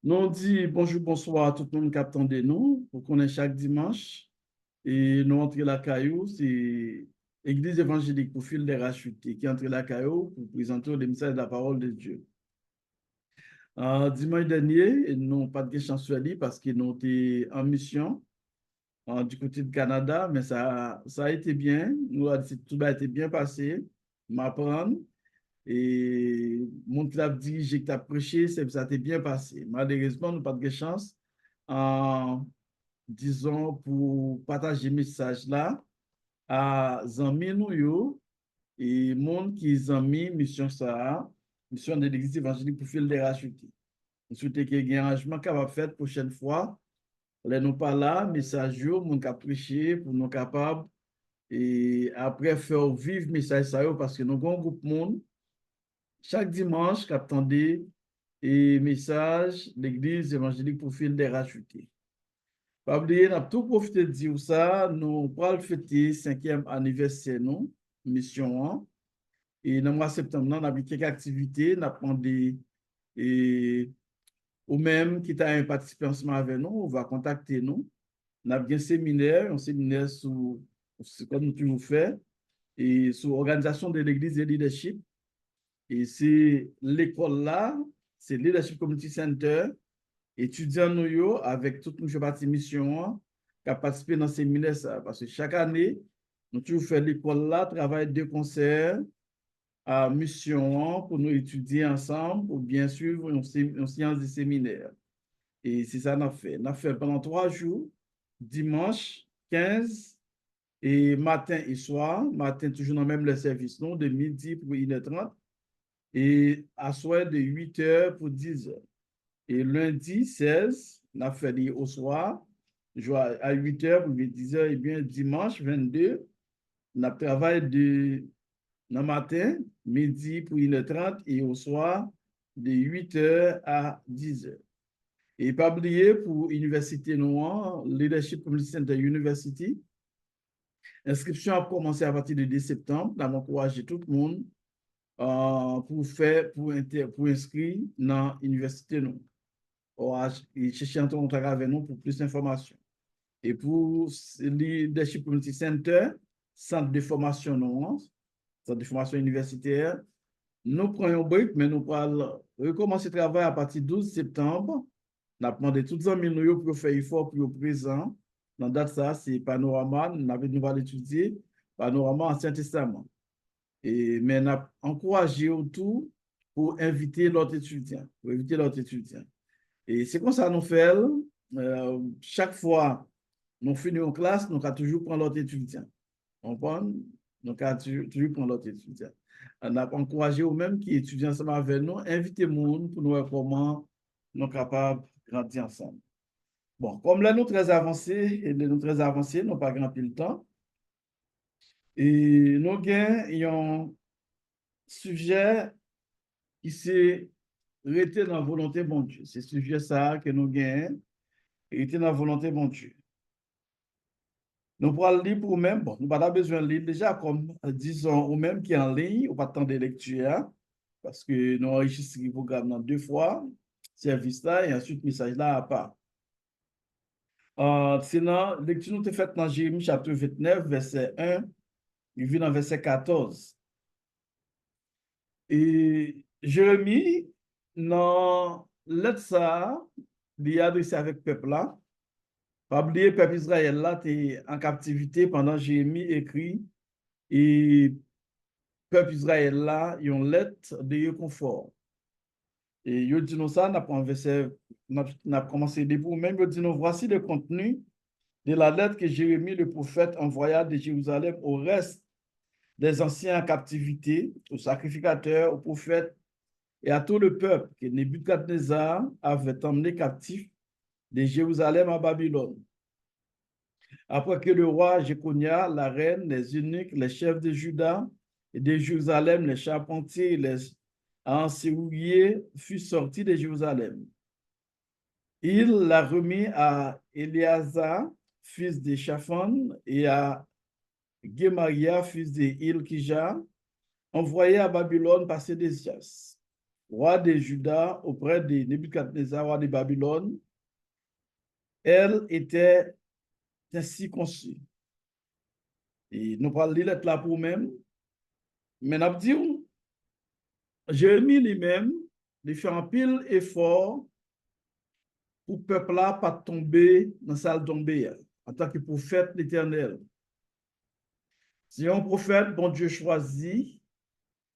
Nous on dit bonjour, bonsoir à tout le monde qui attendait nous pour qu'on ait chaque dimanche. Et nous entrons la caillou, c'est Église évangélique pour fil des rachetés qui entre la caillou pour présenter le message de la parole de Dieu. Dimanche dernier, nous n'avons pas de chance sur lui parce que nous étions en mission du côté de Canada, mais ça a été bien. Tout a été bien passé. M'apprendre. Et mon club dirigé qui t'a prêché, ça a été bien passé. Malheureusement, nous n'avons pas de chance, en, disons, pour partager le message là à Zami nous yo, et monde qui Zami mission ça, mission de l'église évangélique pour faire des rachetés. Je souhaite qu'il y ait un arrangement qui va faire prochaine fois. Là, nous pas là, message yo, mon cap prêché pour nous capables et après faire vivre message ça yo, parce que nous avons un groupe monde chaque dimanche, qu'attendez et message l'église évangélique pour fil des rachetés. Pas oublier, on a tout profité de dire ça, nous pourrons fêter 5e anniversaire, nous, mission 1. Et dans le mois de septembre, on a quelques activités, on a demandé, et ou même qui t'a participé ensemble avec nous, on va contacter nous. On a bien un séminaire comme nous toujours fait, et sur l'organisation de l'église et leadership. Et c'est l'école là, c'est Leadership Community Center, étudiants nous avec toute notre partie mission qui a participé dans ces séminaire ça. Parce que chaque année, nous toujours fait l'école là, travail de concert à mission pour nous étudier ensemble, pour bien suivre une séance de séminaire. Et c'est ça qu'on a fait. On a fait pendant 3 jours, dimanche 15 et matin et soir. Matin, toujours dans même le service, non, de midi pour 1h30 et à soir de 8h pour 10h. Et lundi 16, on a fait au soir, à 8h pour 10h, et bien dimanche 22, on a travaillé le matin, midi pour 1h30 et au soir de 8h à 10h. Et pas oublier pour l'Université Noire, Leadership Community Center University, l'inscription a commencé à partir de 2 septembre. On a encouragé tout le monde pour inscrire dans l'Université Noire. Et chercher un contact avec nous pour plus d'informations. Et pour le Leadership Community Center, centre de formation non, centre de formation universitaire, nous prenons un break, mais nous allons recommencer le travail à partir du 12 septembre. Nous avons demandé tous les amis pour faire effort pour le présent. Dans la date, ça, c'est Panorama, nous allons étudier Panorama Ancien Testament. Mais nous avons encouragé autour pour inviter l'autre étudiant, Et c'est comme ça nous fait. Chaque fois nous finissons en classe, nous avons toujours prendre l'autre étudiant. On prend, donc toujours prendre l'autre étudiant. On a encouragé aux mêmes qui étudient ensemble avec nous, inviter le monde pour nous voir comment nous sommes capables de grandir ensemble. Bon, comme là, nous très avancés, et nous très avancés, nous n'avons pas grand le temps. Et nous avons un sujet qui s'est arrêté dans la volonté de bon Dieu. C'est ce sujet ça que nous gagnons, était dans la volonté de bon Dieu. Nous pourrons le lire pour nous-mêmes. Bon, nous n'avons pas besoin de lire déjà, comme disons, ou même qui est en ligne, ou pas tant de lecture, parce que nous enregistrons le programme dans 2 fois, service là, et ensuite message là à part. Sinon, lecture nous est faite dans Jérémie chapitre 29, verset 1, il vit dans verset 14. Et Jérémie, dans lettre ça, il est adressé avec le peuple là. Pas oublier, peuple Israël là, tu en captivité pendant Jérémie écrit, et peuple Israël là, ils ont lettre de réconfort. Et ils disent nous ça, on a commencé debout, même ils disent nous voici le contenu de la lettre que Jérémie le prophète envoya de Jérusalem au reste des anciens en captivité, aux sacrificateurs, aux prophètes et à tout le peuple que Nebuchadnezzar avait emmené captif de Jérusalem à Babylone. Après que le roi Jéconia, la reine, les eunuques, les chefs de Juda et de Jérusalem, les charpentiers et les enserrouillés furent sortis de Jérusalem. Il l'a remis à Éléazar, fils de Shaphan, et à Gemaria, fils de Ilkija, envoyé à Babylone par Sédécias. roi de Juda, auprès de Nebuchadnezzar, roi de Babylone, elle était ainsi conçue. Et nous parlons de l'être là pour même, mais nous disons, Jérémie lui-même, il fait un pile effort pour le peuple là pas tomber dans sa tombée en tant que prophète l'Éternel. Si un prophète, bon Dieu choisit,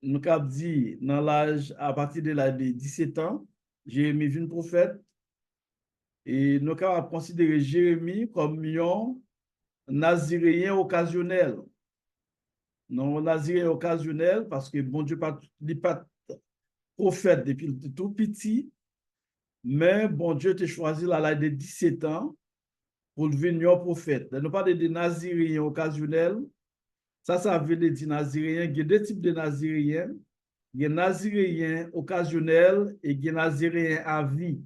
nous avons dit dans l'âge, à partir de l'âge de 17 ans, Jérémie est un prophète, et nous avons considéré Jérémie comme un naziréen occasionnel. Non, naziréen occasionnel parce que bon Dieu n'est pas prophète depuis tout petit, mais bon Dieu t'a choisi à l'âge de 17 ans pour devenir prophète. Nous parlons de naziréen occasionnel. Ça veut dire naziréen. Il y a deux types de naziréens. Il y a naziréen occasionnel et il y a naziréen à vie.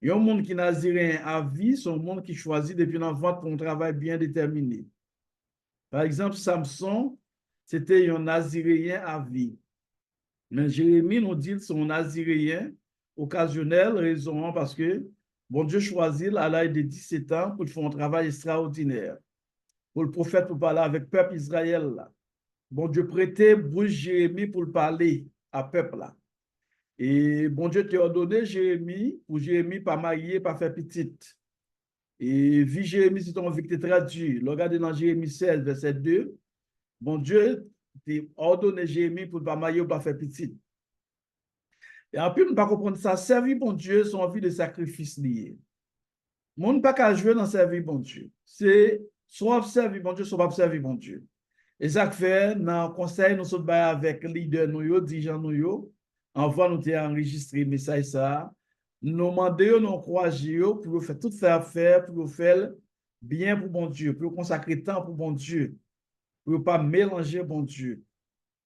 Il y a un monde qui est naziréen à vie, c'est un monde qui choisit depuis l'enfant pour un travail bien déterminé. Par exemple, Samson, c'était un naziréen à vie. Mais Jérémie nous dit que c'est un naziréen occasionnel, raison parce que bon Dieu choisit à l'âge de 17 ans pour faire un travail extraordinaire. Pour le prophète pour parler avec le peuple Israël. Là. Bon Dieu prêtait bouche Jérémie pour parler à peuple là. Et bon Dieu t'a ordonné Jérémie, pour Jérémie pas marier, pas faire petite. Et vu Jérémie, c'est ton vie que tu traduit. Regardez dans Jérémie 16, verset 2. Bon Dieu t'a ordonné Jérémie pour pas marier ou pas faire petite. Et en plus, on ne peut pas comprendre ça. Servir bon Dieu, son envie de sacrifice lié. On ne peut pas jouer dans servir bon Dieu. C'est soit servir bon Dieu, soit pas servir bon Dieu. Et ça fait, dans le conseil, nous sommes avec le leader, nous, dirigeant, nous, avant nous enregistrer le message, ça, nous demandons, nous encourageons pour faire tout faire, pour faire bien pour bon Dieu, pour consacrer temps pour bon Dieu, pour ne pas mélanger bon Dieu.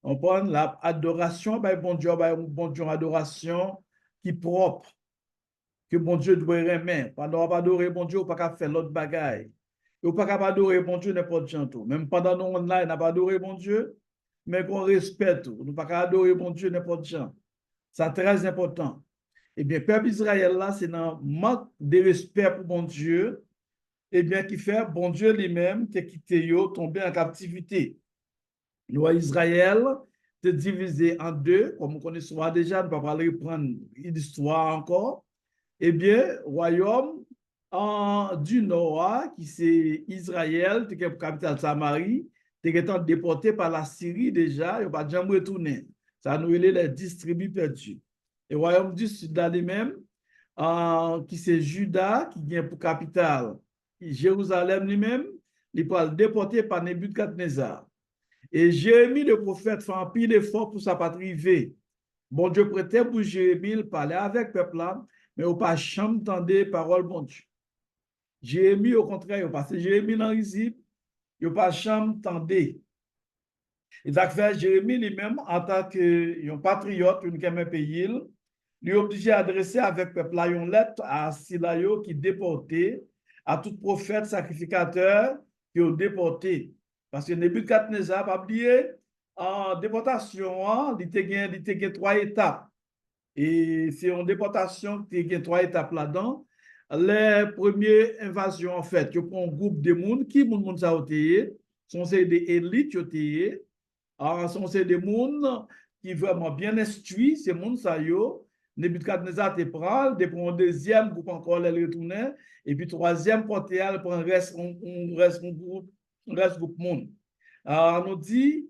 On prend l'adoration, bon Dieu, adoration qui est propre, que bon Dieu doit aimer. Pendant qu'on adorer bon Dieu, on ne peut pas faire l'autre bagaille. On ne peut pas adorer bon Dieu n'importe quoi. Même pendant nous, on n'a pas adoré bon Dieu, mais qu'on respecte. On ne peut pas adorer bon Dieu n'importe quoi. C'est très important. Eh bien, peuple Israël, là, c'est un manque de respect pour bon Dieu, eh bien, qui fait bon Dieu lui-même, qui a quitté yo, tombé en captivité. Le roi Israël est divisé en deux, comme on connaît souvent déjà, on ne peut pas reprendre l'histoire encore. Eh bien, royaume du Nord, qui c'est Israël, qui est capitale Samarie, qui est déporté par la Syrie déjà, il n'a pas jamais retourné. Ça nous relève les distribus perdus. Et le royaume du Sud lui-même, qui c'est Juda, qui vient pour capitale Jérusalem lui-même, il peut être déporté par Nebuchadnezzar. Et Jérémie, le prophète, fait un pile d'efforts pour sa patrie. Bon Dieu prêtait pour Jérémie, il parlait avec le peuple là, mais il n'a pas jamais entendu parole bon Dieu. Jérémie, au contraire, parce que Jérémie dans ici, il n'a pas jamais entendu. Et ça fait Jérémie lui-même, en tant que patriote, un qui pays, lui est obligé d'adresser avec le peuple là une lettre à Silayo qui est déporté, à tout prophète sacrificateur qui est déporté. Parce que Nebuchadnezzar, pas oublié, en déportation, il y a 3 étapes. Et c'est une déportation qui a 3 étapes là-dedans. Les premières invasions, en fait, tu prends un groupe de monde, qui monde ça a été, sont des élites, sont des monde qui vraiment bien instruits, ces monde ça yo. Nebuchadnezzar te prend, te prend un deuxième groupe encore, les retourner, et puis troisième porteur pour un reste groupe monde. Alors, on nous dit,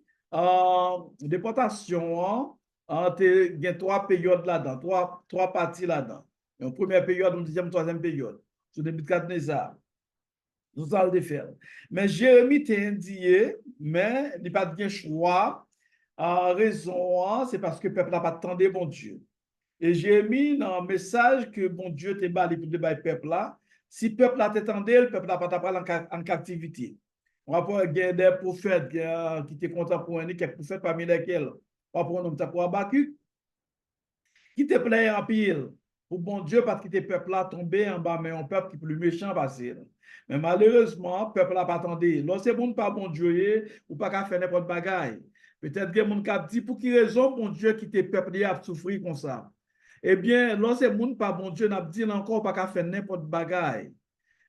déportation, il y a 3 périodes là-dedans, 3 parties là-dedans. Une première période, une deuxième, troisième période. Sur Nebuchadnezzar. Nous allons le faire. Mais Jérémie t'a indiqué, mais il n'y a pas de choix. En raison, c'est parce que le peuple n'a pas attendu bon Dieu. Et Jérémie, dans le message que bon Dieu t'a bali pour le peuple là, si le peuple a t'attendu, le peuple n'a pas t'apprendre en captivité. On va prendre des prophètes qui étaient contemporains, quelques prophètes parmi lesquels on va prendre pour Habakkuk, qui te plaît en pile pour bon Dieu parce que tes peuples là tombé en bas, mais un peuple qui est plus méchant passé. Mais malheureusement, le peuple n'a pas attendu. Lorsque c'est bon pas bon Dieu, ou pas qu'à faire n'importe bagaille. Peut-être que mon cap dit pour qui raison bon Dieu qui te peuple a souffrir comme ça. Eh bien, lorsque moun pas bon Dieu n'a dit encore pas qu'à faire n'importe bagaille.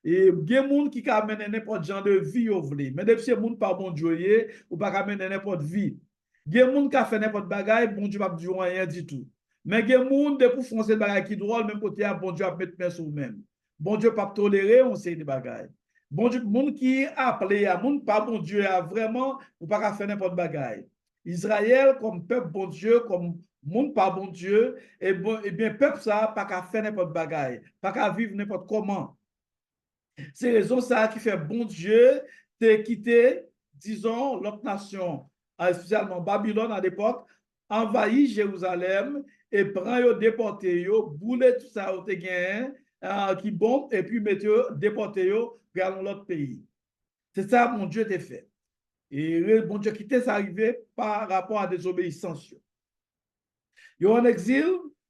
Et il y a des gens qui amènent n'importe genre de vie au vle. Mais depuis ces gens pas bon Dieu ou pas amener n'importe vie. Il y a des gens qui fait n'importe bagaille, bon Dieu pas dire rien du tout. Mais il y a des gens de pour foncer bagaille qui drôle même côté bon Dieu a mettre main sur même. Bon Dieu pas tolérer on sait des bagailles. Bon Dieu monde qui appelé à monde pas bon Dieu a vraiment ou pas faire n'importe bagaille. Israël comme peuple bon Dieu comme monde pas bon Dieu et bon et bien peuple ça pas qu'à faire n'importe bagaille, pas qu'à vivre n'importe comment. C'est raison ça qui fait bon Dieu de quitter, disons, l'autre nation, spécialement Babylone à l'époque, envahit Jérusalem et prend yo déporté yo, boule tout ça au gagné, qui bombe et puis mettre yo déporté yo vers l'autre pays. C'est ça mon Dieu t'a fait. Et bon Dieu quitter ça arrivé par rapport à désobéissance. Yo en exil,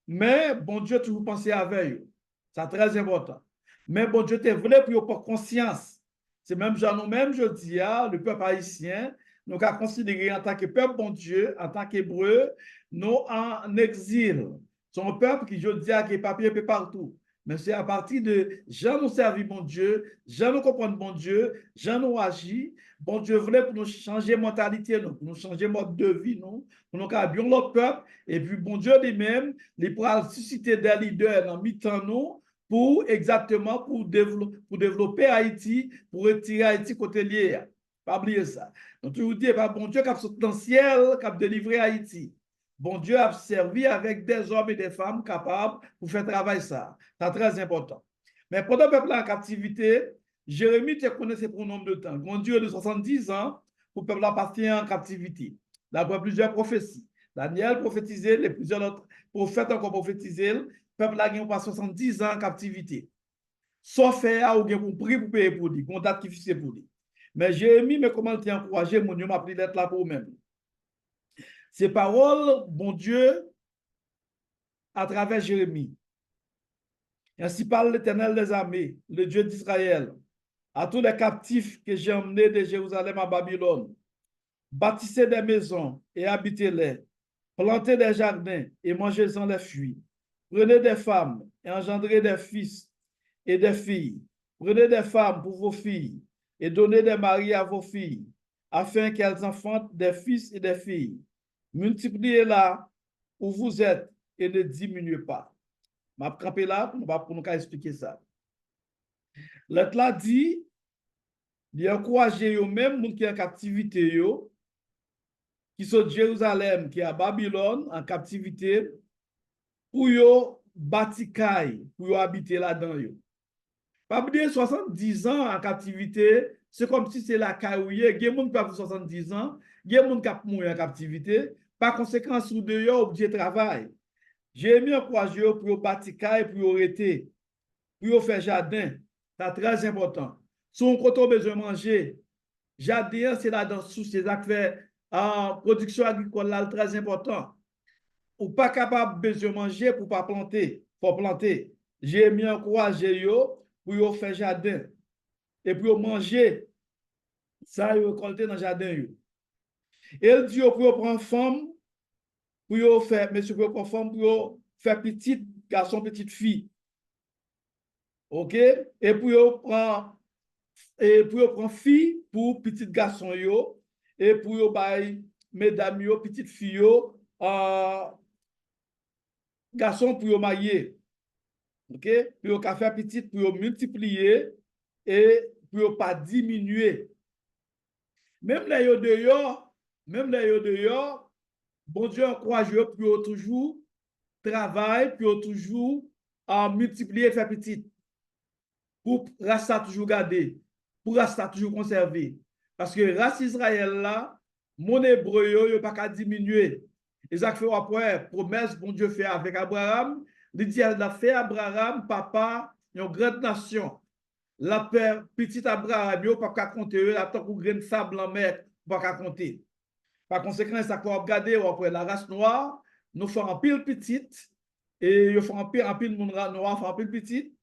mais bon Dieu toujours pensé avec eux. C'est très important. Mais bon Dieu te voulait pour pas conscience. C'est même genre nous-mêmes, je dis, le peuple haïtien, nous avons considéré en tant que peuple bon Dieu, en tant qu'hébreu, nous en exil. C'est un peuple qui, je dis, qui est papier peu partout. Mais c'est à partir de gens nous servir bon Dieu, gens nous comprendre bon Dieu, gens nous agir. Bon Dieu voulait pour nous changer mentalité, nous, pour nous changer mode de vie, nous, pour nous bien notre peuple. Et puis bon Dieu lui-même, il pourra susciter des leaders en mi-temps nous pour exactement pour développer Haïti, pour retirer Haïti côté lié. Pas oublier ça. Donc, je vous dis, bon Dieu qui a sauté dans le ciel, qui a délivré Haïti. Bon Dieu a servi avec des hommes et des femmes capables pour faire travailler ça. C'est très important. Mais pendant le peuple en captivité, Jérémie te connaissait pour un nombre de temps. Bon Dieu de 70 ans pour le peuple partir en captivité. D'après plusieurs prophéties. Daniel prophétisait, les plusieurs autres prophètes encore prophétisé. Le peuple a gagné pas 70 ans en captivité. Sauf faire ou bien pour prier pour payer pour lui, qu'on date qui fixé pour lui. Mais Jérémie, mais comment t'es encouragé, mon Dieu m'a pris d'être là pour vous-même. Ces paroles, bon Dieu, à travers Jérémie. Ainsi parle l'Éternel des armées, le Dieu d'Israël, à tous les captifs que j'ai emmenés de Jérusalem à Babylone. Bâtissez des maisons et habitez-les. Plantez des jardins et mangez-en les fruits. Prenez des femmes et engendrez des fils et des filles. Prenez des femmes pour vos filles et donnez des maris à vos filles, afin qu'elles enfantent des fils et des filles. Multipliez-la où vous êtes et ne diminuez pas. Je vais camper là pour nous expliquer ça. L'autre là dit, il encourage même les qui sont en captivité, qui sont de Jérusalem, qui est à Babylone, en captivité, pour yo bâtir, pour habiter là-dedans. Pas oublier 70 ans en captivité, c'est comme si c'est la caouille. Il y a des gens qui ont 70 ans, il y a des gens qui ont mouru en captivité. Par conséquent, sous deux ans, obligé travail. J'ai mis un courage pour bâtir, pour arrêter, pour faire jardin. C'est très important. Si on a besoin de manger, jardin, c'est là dans sous ces affaires en production agricole, là, très important. Ou pas capable de manger pour pas planter, pour planter. J'ai mis un courage pour faire jardin et pour manger ça récolter dans le jardin. Elle dit pour prendre femme pour faire monsieur pour prendre femme pour faire petit garçon petite fille. OK et pour prendre fille pour petit garçon yo et pour bail mesdames yo petite fille yo garçon pour marier. OK pour faire petit pour multiplier et pour pas diminuer. Même les yo dehors, bon Dieu encourage pour toujours travailler, pour toujours multiplier, faire petit. Pour rester toujours garder, pour rester toujours conserver. Parce que race Israël là, mon hébreu yo pas qu'à diminuer. Et ça fait après promesse bon Dieu fait avec Abraham, il dit il a fait Abraham papa une grande nation. La père petit Abraham yo pas qu'à compter la tant que grain de sable en mer pas qu'à compter. Par conséquent, ça qu'on regarder après la race noire, nous faisons un pile petite et ils font un pile monde noir font un pile petite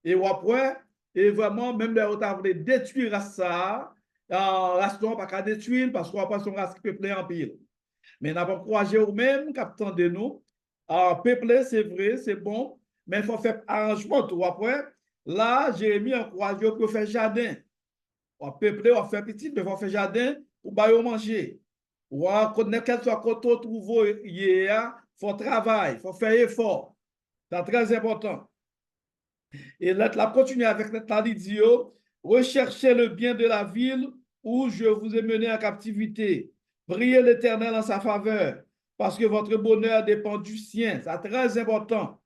et après et vraiment même les autres voulaient détruire ça, la race noire pas qu'à détruire parce qu'on pas son race qui peut plein en pile. Mais n'a pas encouragé au même captant de nous. Peupler, c'est vrai, c'est bon, mais il faut faire arrangement tout après. Là, Jérémie encourage pour faire jardin. On peupler, on fait petit, mais on faire jardin pour bailler manger. Ou quel soit quand on trouve, il faut travailler, il faut faire effort. C'est très important. Et là, la continuer avec la dit, recherchez le bien de la ville où je vous ai mené en captivité. Priez l'Éternel en sa faveur, parce que votre bonheur dépend du sien. C'est très important.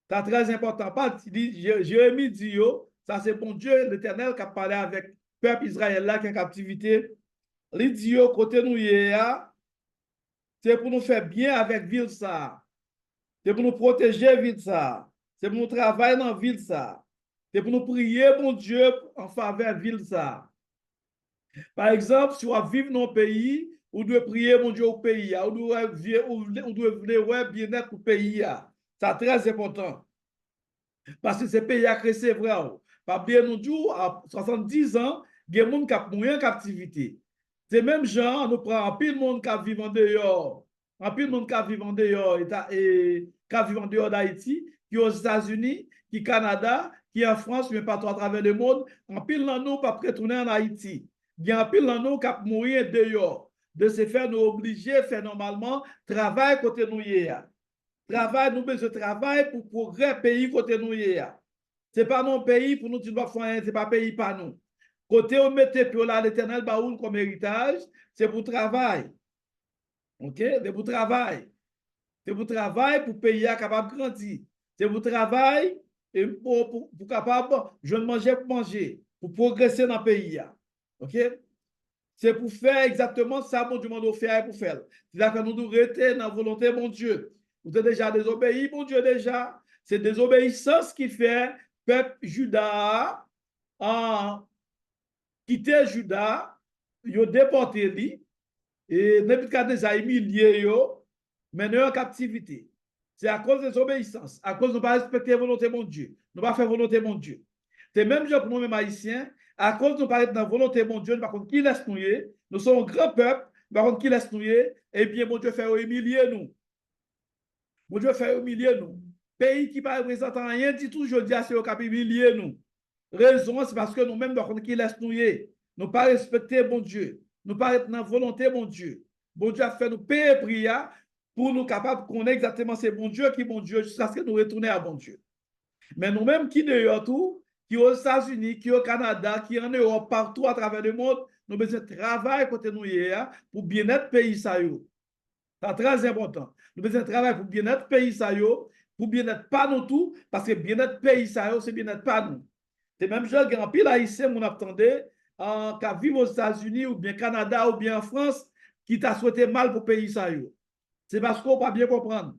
C'est très important. Pas, Jérémie dit, ça c'est bon Dieu, l'Éternel, qui a parlé avec le peuple Israël là qui est en captivité. Il dit, côté nous, c'est pour nous faire bien avec ville ça. C'est pour nous protéger ville ça. C'est pour nous travailler dans ville ça. C'est pour nous prier, mon Dieu, en faveur de ville ça. Par exemple, si on vit dans un pays, on doit prier, mon Dieu, au pays. On doit vouloir bien-être au pays. C'est très important. Parce que ce pays a créé vrai. Pas bien nous dit, à 70 ans, il y a des gens qui ont mouru en captivité. C'est même gens, nous prenons un pile de monde qui vit en dehors. Un pile de monde qui vit en dehors et qui vit en dehors d'Haïti, qui est aux États-Unis, qui est au Canada, qui est en France, mais partout à travers le monde. Un pile de nous pas retourner en Haïti. Il y a un pile de nous qui ont mouru dehors. De se faire nous obliger à faire normalement travail côté nous hier. Travail, nous besoin de travail pour progrès pays côté nous hier. Ce n'est pas non pays pour nous dire ce n'est pas pays pas nous. Côté où mettez pour là l'éternel baoul comme héritage, c'est pour travail. OK? C'est pour travail. C'est pour travail pour pays capable de grandir. C'est pour travail et pour capable de manger pour manger, pour progresser dans le pays. OK? C'est pour faire exactement ça, mon Dieu m'a faire pour faire. C'est-à-dire que nous devons rester dans la volonté, mon Dieu. Vous êtes déjà désobéi, mon Dieu, déjà. C'est désobéissance qui fait peuple Juda en quitter Juda, ils ont déporté lui, et Nebuchadnezzar a humilié, mené en captivité. C'est à cause de désobéissance, à cause de ne pas respecter la volonté de mon Dieu, ne pas faire volonté de mon Dieu. C'est même pour nous, même haïtiens, à cause de ne pas être dans la volonté de mon Dieu, par contre, qui laisse nous, nous sommes un grand peuple, par contre, qui laisse nous, eh bien, mon Dieu fait humilier nous. Mon Dieu fait humilier nous. Pays qui ne représente rien du tout, je dis à ceux qui humilier nous. Raison, c'est parce que nous-mêmes, qui laisse nous, nous pas respecter mon Dieu, nous pas être dans la volonté mon Dieu. Bon Dieu a fait nous payer prière pour nous capables de connaître exactement c'est bon Dieu qui est bon Dieu jusqu'à ce que nous retournions à bon Dieu. Mais nous-mêmes qui dehors tout, qui aux États-Unis, qui au Canada, qui en Europe, partout à travers le monde, nous besoin de travailler côté nous hier pour bien-être pays ça. C'est très important. Nous besoin de travailler pour bien-être pays ça, pour bien-être pas nous tout, parce que bien-être pays ça, c'est bien-être pas nous. C'est même chose que pile haïtien, mon attendait, qui vivent aux États-Unis ou bien Canada ou bien en France, qui t'a souhaité mal pour pays ça. C'est parce qu'on ne peut pas bien comprendre.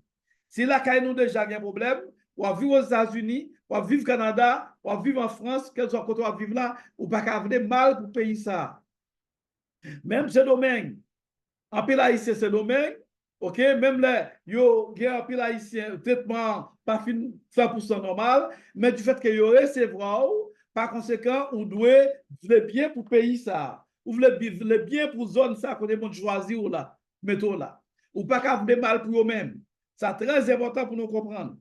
Si là, quand nous déjà un problème, ou à vivre aux États-Unis, ou à vivre au Canada, ou à vivre en France, quel soit côté à vivre là, ou pas qu'à venir mal pour pays ça. Même ce domaine, en pile haïtien, ce domaine, ok, même là, yo, il y a un pile haïtien, traitement pas 100% normal, mais du fait que yo recevront, par conséquent, on doit le bien pour pays ça. Ou le bien pour zone ça, qu'on est choisir ou là, mettons là. Ou pas qu'à venir mal pour eux-mêmes. C'est très important pour nous comprendre.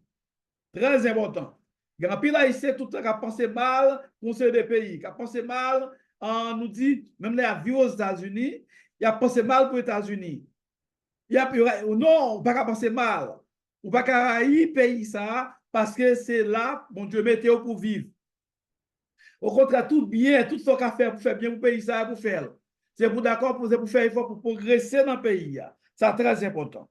Très important. Grand pile haïtien tout le temps qui a pensé mal pour ces deux pays, qui a pensé mal, on nous dit, même les avions aux États-Unis, il a pensé mal pour les États-Unis. Non, on pas penser mal. On pas haïr pays ça parce que c'est là, mon Dieu, météo pour vivre. Au contraire, tout bien, tout ce qu'on a fait pour faire bien pour pays ça, pour faire. C'est pour d'accord pour faire effort pour progresser dans le pays. C'est très important.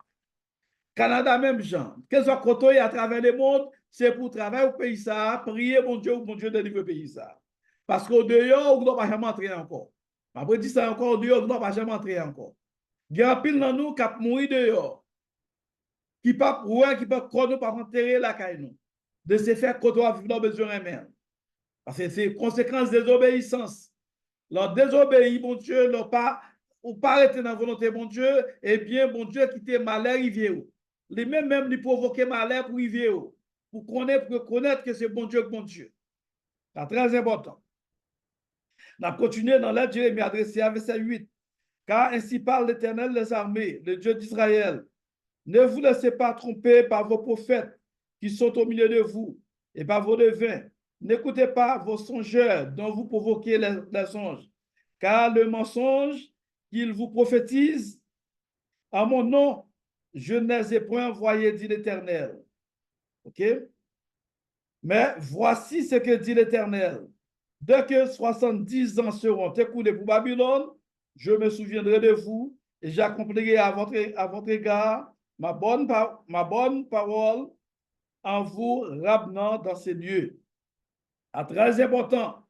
Canada, même genre. Quel soit côté à travers le monde, c'est pour travailler au pays ça, prier mon Dieu, délivre le pays ça. Parce qu'au dehors, on ne doit pas jamais entrer encore. Après, dit ça encore, au dehors, on ne doit pas jamais entrer encore. Il y a un pile dans nous qui a mouru dehors. Qui pas ouais, qui pas qu'on pas enterrer la caille de se faire qu'on doit vivre dans besoin même. Parce que c'est conséquence des obéissances. Leur désobéir, mon Dieu, leur pas ou pas arrêter dans la volonté, mon Dieu, eh bien, mon Dieu, quitter malheur, il vient. Les mêmes, même, lui provoquer malheur pour y vient. Pour connaître que c'est bon Dieu, bon Dieu. C'est très important. On a continué dans l'aide Jérémie adressé à verset 8. Car ainsi parle l'Éternel des armées, le Dieu d'Israël. Ne vous laissez pas tromper par vos prophètes qui sont au milieu de vous et par vos devins. N'écoutez pas vos songeurs dont vous provoquez les songes, car le mensonge qu'ils vous prophétisent en mon nom, je ne les ai point envoyés, dit l'Éternel. OK? Mais voici ce que dit l'Éternel. Dès que 70 ans seront écoulés pour Babylone, je me souviendrai de vous et j'accomplirai à votre égard ma bonne parole en vous ramenant dans ces lieux. À très important.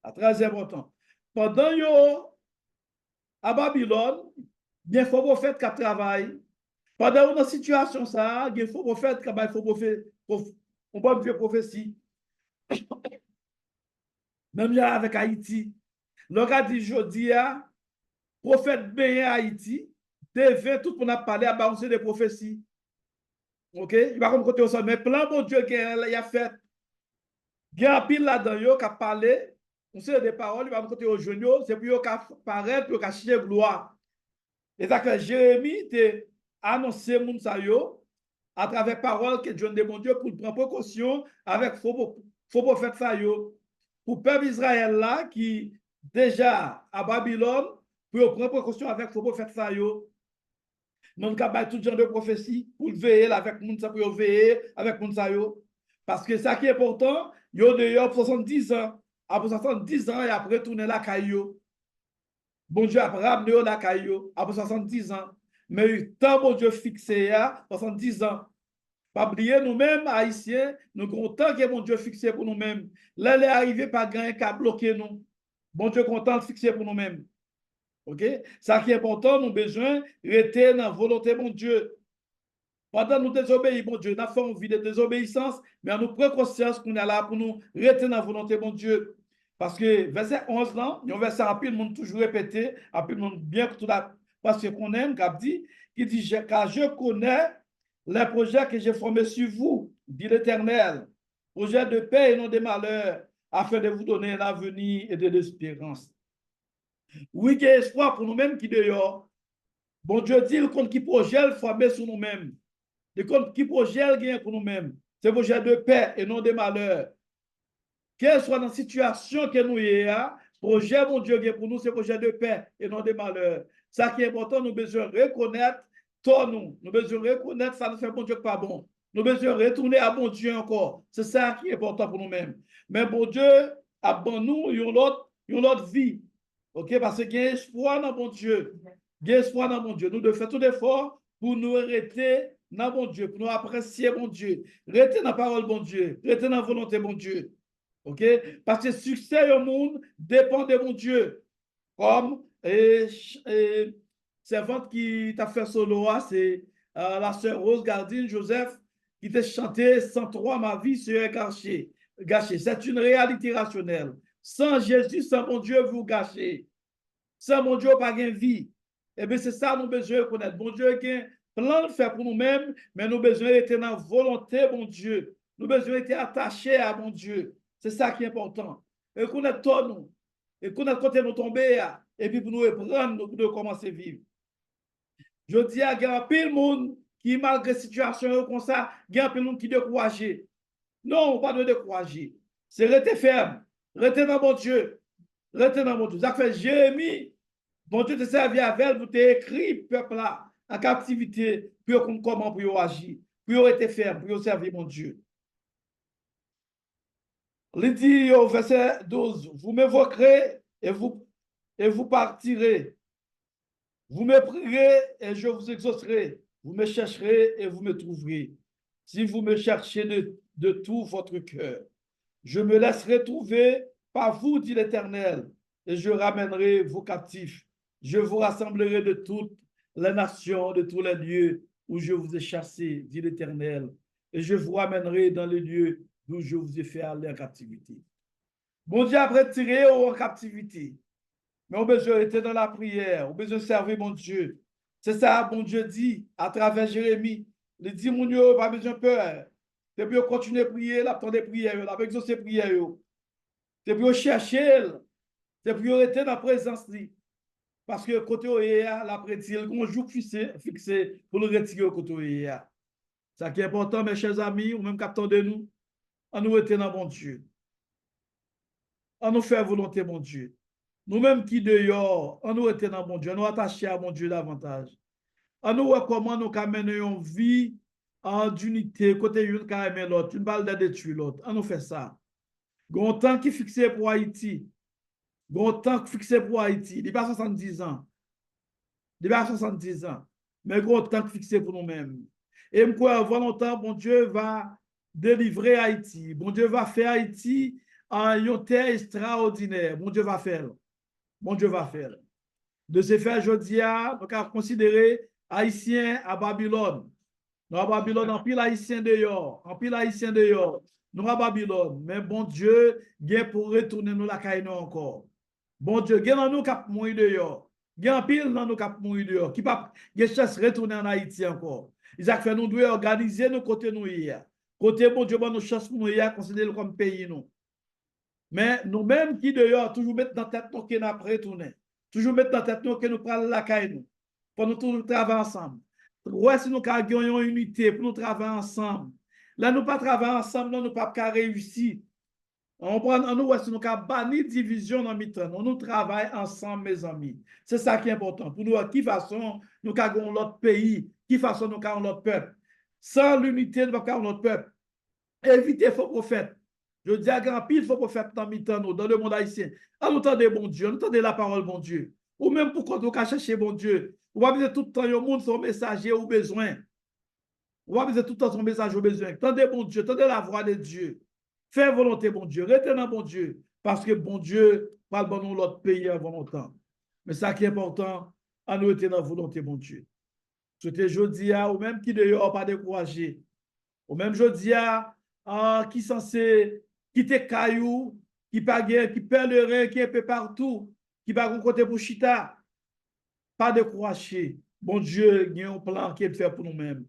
À très important. Pendant yo à Babylone, il faut prophète qui travaille. Pendant une situation ça, il faut prophète qui faut prophète, on peut faire prophétie. Même là avec Haïti. L'on dit jodi a prophète bien Haïti, devait tout pour a parlé à balancer des prophéties. OK? Il va comme côté au sol, mais plan bon Dieu qu'il a fait. Il y a un pile là-dedans qui a parlé, on sait des paroles, il va côté au genou, c'est pour qu'il paraître, pour qu'il cherche gloire. Et ça que Jérémie a annoncé moun sa yo à travers parole que Dieu de mon Dieu pour prendre précaution avec faux prophète sa yo. Pour le peuple Israël là qui déjà à Babylone pour prendre précaution avec faux prophète sa yo. Nous avons tout genre de prophétie pour veiller avec moun sa pour veiller avec moun sa yo. Parce que ça qui est important, yo dehors pour 70 ans. Après 70 ans et après tourner la caillou. Bon Dieu a ramené la caillou après 70 ans. Mais tant bon Dieu fixé à 70 ans. Pas oublier nous-mêmes, Haïtiens, nous avons tant que bon Dieu fixé pour nous-mêmes. Là, il est arrivé par gain qui a bloqué nous. Bon Dieu content de fixer pour nous-mêmes. OK? Ça qui est important, nous avons besoin de rester dans la volonté de bon Dieu. Pendant nous désobéir, bon Dieu, nous avons fait une vie de désobéissance, mais nous prenons conscience qu'on est là pour nous rester dans la volonté de bon Dieu. Parce que verset 11, là, il y a un verset rapide, le monde toujours répété, rapide, le monde bien que tout là, parce qu'on aime, qui dit, car je connais les projets que j'ai formés sur vous, dit l'Éternel, projets de paix et non de malheur, afin de vous donner un avenir et de l'espérance. Oui, il y a espoir pour nous-mêmes qui dehors. Bon Dieu dit, le compte qui projet formé sur nous-mêmes. Le compte qui projet gain pour nous-mêmes. C'est projet de paix et non de malheur. Quelle soit la situation que nous ayons, projet, mon Dieu, pour nous, c'est projet de paix et non de malheur. Ça qui est important, nous besoin reconnaître nous. Nous besoin reconnaître ça nous fait bon Dieu pas bon. Nous besoin retourner à bon Dieu encore. C'est ça qui est important pour nous-mêmes. Mais bon Dieu, a bon nous, une autre vie. OK? Parce qu'il y a espoir dans bon Dieu. Il y a espoir dans bon Dieu. Nous devons faire tout effort pour nous arrêter dans bon Dieu, pour nous apprécier bon Dieu. Rester dans la parole bon Dieu. Rester dans la volonté bon Dieu. OK? Parce que le succès au monde dépend de mon Dieu. Comme servante qui t'a fait solo, c'est la sœur Rose Gardine Joseph qui t'a chanté sans toi, ma vie serait gâchée. C'est une réalité rationnelle. Sans Jésus, sans mon Dieu, vous gâchez. Sans mon Dieu, pas de vie. Eh bien, c'est ça nous besoin de connaître. Bon Dieu, qui a plan de faire pour nous-mêmes, mais nous besoin d'être dans la volonté, bon Dieu. Nous besoin d'être attachés à mon Dieu. C'est ça qui est important. Et connaître toi, nous. Et connaître côté nous tomber, et puis pour nous reprendre, nous commencer à vivre. Je dis à il y a un pile monde qui, malgré la situation comme ça, il y a un pile monde qui est découragé. Non, pas de décourager. C'est rester ferme. Rester dans mon Dieu. Rester dans mon Dieu. Ça fait Jérémie. Bon Dieu te servi avec vous, écrit peuple là en captivité, pour comment pour agir, pour être ferme, pour servir mon Dieu. Il dit au verset 12, vous m'évoquerez et vous partirez. Vous me prierez et je vous exaucerai. Vous me chercherez et vous me trouverez. Si vous me cherchez de tout votre cœur, je me laisserai trouver par vous, dit l'Éternel, et je ramènerai vos captifs. Je vous rassemblerai de toutes les nations, de tous les lieux où je vous ai chassés, dit l'Éternel, et je vous ramènerai dans les lieux d'où je vous ai fait aller en captivité. Bon Dieu a retiré en captivité. Mais on a besoin d'être dans la prière, on a besoin de servir mon Dieu. C'est ça, bon Dieu dit à travers Jérémie. Il dit, mon Dieu, pas besoin de peur. Depuis on continue à prier, l'attendre des prières, la exaucer prières. Depuis on chercher, depuis on était dans la présence. Parce que côté OEA, la prétile, un jour fixé pour le retirer au côté OEA. Ça qui est important, mes chers amis, ou même capteurs de nous, on nous était dans bon Dieu. On nous fait volonté, bon Dieu. Nous-mêmes qui dehors, on nous était dans bon Dieu, on nous attachés à bon Dieu davantage. On nous voit comment nous menons une vie en d'unité, côté une qui aime l'autre, une balle de détruire l'autre. On nous fait ça. Gon temps qui fixé pour Haïti. Gon temps fixé pour Haïti. Il n'y a pas 70 ans. Il n'y a pas 70 ans. Mais gon temps fixé pour nous-mêmes. Et je crois volontairement, bon Dieu va délivrer Haïti. Bon Dieu va faire Haïti en une terre extraordinaire. Bon Dieu va faire. Bon Dieu va faire. De ce fait, je dis à, nous avons considéré Haïtiens à Babylone. Nous à Babylone, en pile Haïtien dehors. En pile Haïtien dehors. Nous à Babylone. Mais bon Dieu, vient pour retourner nous la caille encore. Bon Dieu, vient dans nous cap mourir dehors. Vient en pile dans nous cap mourir dehors. Qui pas, vient chercher retourner en Haïti encore. Ils ont fait nous devons organiser nos côtés nous hier. Côté bon Dieu, nous chasse pour nous hier, considérer comme pays nous. Mais nous-mêmes qui dehors, toujours mettre dans la tête nous qu'on a retourner. Toujours mettre dans la tête nous que nous prenons la caille nous. Pour nous toujours travailler ensemble. Ouais, si nous avons une unité pour nous travailler ensemble. Là, nous pas travailler ensemble, nous ne pouvons pas réussir. On prend, nous, ouais, si nous avons banni division dans le nous travaillons ensemble, mes amis. C'est ça qui est important. Pour nous, de qui façon nous avons l'autre pays, qui façon nous avons l'autre peuple. Sans l'unité, nous ne pouvons pas avoir notre peuple. Évitez faux prophètes. Je dis à grand pile faux prophètes dans le monde haïtien. En nous entendez bon Dieu, nous entendez la parole bon Dieu. Ou même pourquoi nous chercher bon Dieu. Ou pas besoin tout le temps, le monde son messager ou besoin. Ou pas besoin tout le temps son message au besoin. Tendez bon Dieu, tendez la voix de Dieu. Fais volonté bon Dieu, retenez bon Dieu. Parce que bon Dieu parle dans l'autre pays avant longtemps. Mais ça qui est important, à nous être dans la volonté bon Dieu. C'était jeudi, ou même qui d'ailleurs pas découragé. Ou même jeudi, qui censé quitter Caillou, qui perd le rein, qui est un peu partout, qui va à côté pour Chita. Pas décourager. Bon Dieu, il y a un plan qui est fait pour nous-mêmes.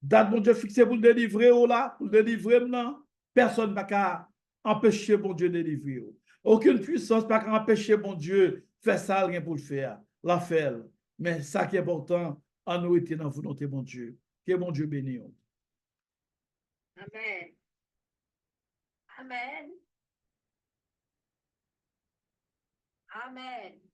Date bon Dieu fixé pour le délivrer ou là, pour le délivrer maintenant, personne ne va empêcher bon Dieu de délivrer. Aucune puissance ne va empêcher bon Dieu faire ça, rien pour le faire, la faire. Mais ça qui est important, en nous était dans la volonté bon Dieu. Que bon Dieu bénisse. Amen. Amen. Amen.